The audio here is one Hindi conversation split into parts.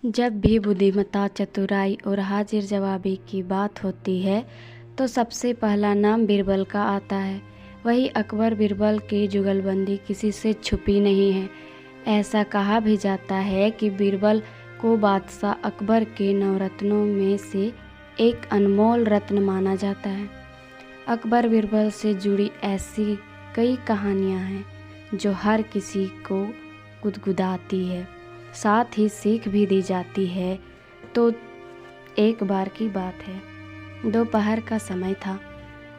जब भी बुद्धिमत्ता, चतुराई और हाजिर जवाबी की बात होती है तो सबसे पहला नाम बीरबल का आता है। वही अकबर बीरबल की जुगलबंदी किसी से छुपी नहीं है। ऐसा कहा भी जाता है कि बीरबल को बादशाह अकबर के नवरत्नों में से एक अनमोल रत्न माना जाता है। अकबर बीरबल से जुड़ी ऐसी कई कहानियाँ हैं जो हर किसी को गुदगुदाती है, साथ ही सीख भी दी जाती है। तो एक बार की बात है, दोपहर का समय था।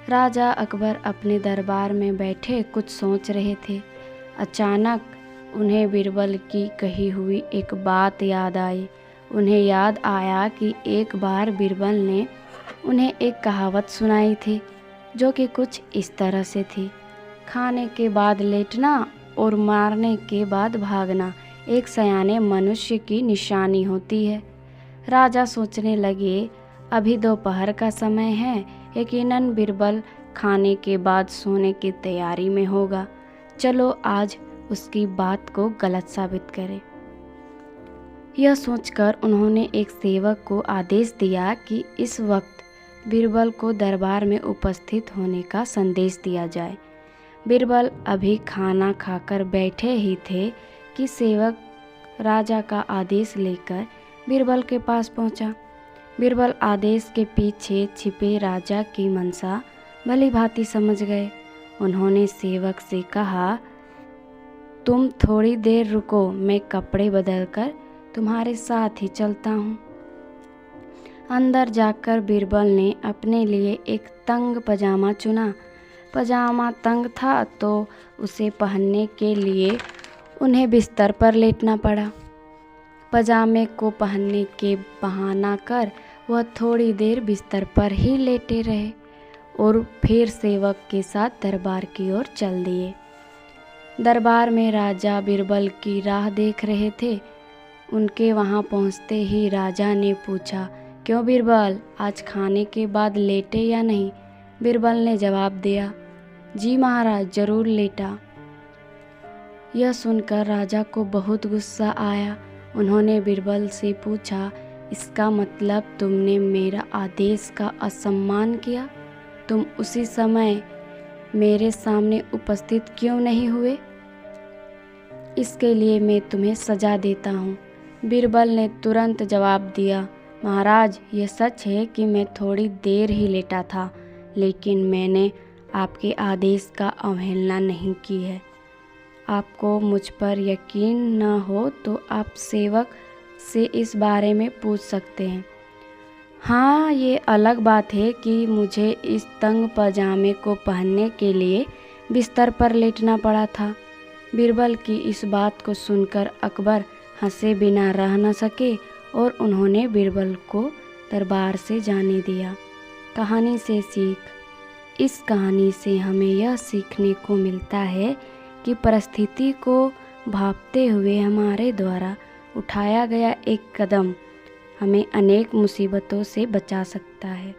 राजा अकबर अपने दरबार में बैठे कुछ सोच रहे थे। अचानक उन्हें बीरबल की कही हुई एक बात याद आई। उन्हें याद आया कि एक बार बीरबल ने उन्हें एक कहावत सुनाई थी जो कि कुछ इस तरह से थी: खाने के बाद लेटना और मारने के बाद भागना एक सयाने मनुष्य की निशानी होती है। राजा सोचने लगे, अभी दोपहर का समय है, यकीनन बीरबल खाने के बाद सोने की तैयारी में होगा। चलो आज उसकी बात को गलत साबित करें। यह सोचकर उन्होंने एक सेवक को आदेश दिया कि इस वक्त बीरबल को दरबार में उपस्थित होने का संदेश दिया जाए। बीरबल अभी खाना खाकर बैठे ही थे कि सेवक राजा का आदेश लेकर बीरबल के पास पहुंचा। बीरबल आदेश के पीछे छिपे राजा की मंशा भली भांति समझ गए। उन्होंने सेवक से कहा, तुम थोड़ी देर रुको, मैं कपड़े बदलकर तुम्हारे साथ ही चलता हूँ। अंदर जाकर बीरबल ने अपने लिए एक तंग पजामा चुना। पजामा तंग था तो उसे पहनने के लिए उन्हें बिस्तर पर लेटना पड़ा। पजामे को पहनने के बहाना कर वह थोड़ी देर बिस्तर पर ही लेटे रहे और फिर सेवक के साथ दरबार की ओर चल दिए। दरबार में राजा बीरबल की राह देख रहे थे। उनके वहां पहुंचते ही राजा ने पूछा, क्यों बीरबल, आज खाने के बाद लेटे या नहीं? बीरबल ने जवाब दिया, जी महाराज, जरूर लेटा। यह सुनकर राजा को बहुत गुस्सा आया। उन्होंने बीरबल से पूछा, इसका मतलब तुमने मेरा आदेश का असम्मान किया? तुम उसी समय मेरे सामने उपस्थित क्यों नहीं हुए? इसके लिए मैं तुम्हें सजा देता हूँ। बीरबल ने तुरंत जवाब दिया, महाराज, यह सच है कि मैं थोड़ी देर ही लेटा था, लेकिन मैंने आपके आदेश का अवहेलना नहीं की है। आपको मुझ पर यकीन न हो तो आप सेवक से इस बारे में पूछ सकते हैं। हाँ, ये अलग बात है कि मुझे इस तंग पजामे को पहनने के लिए बिस्तर पर लेटना पड़ा था। बीरबल की इस बात को सुनकर अकबर हंसे बिना रह न सके और उन्होंने बीरबल को दरबार से जाने दिया। कहानी से सीख। इस कहानी से हमें यह सीखने को मिलता है कि परिस्थिति को भांपते हुए हमारे द्वारा उठाया गया एक कदम हमें अनेक मुसीबतों से बचा सकता है।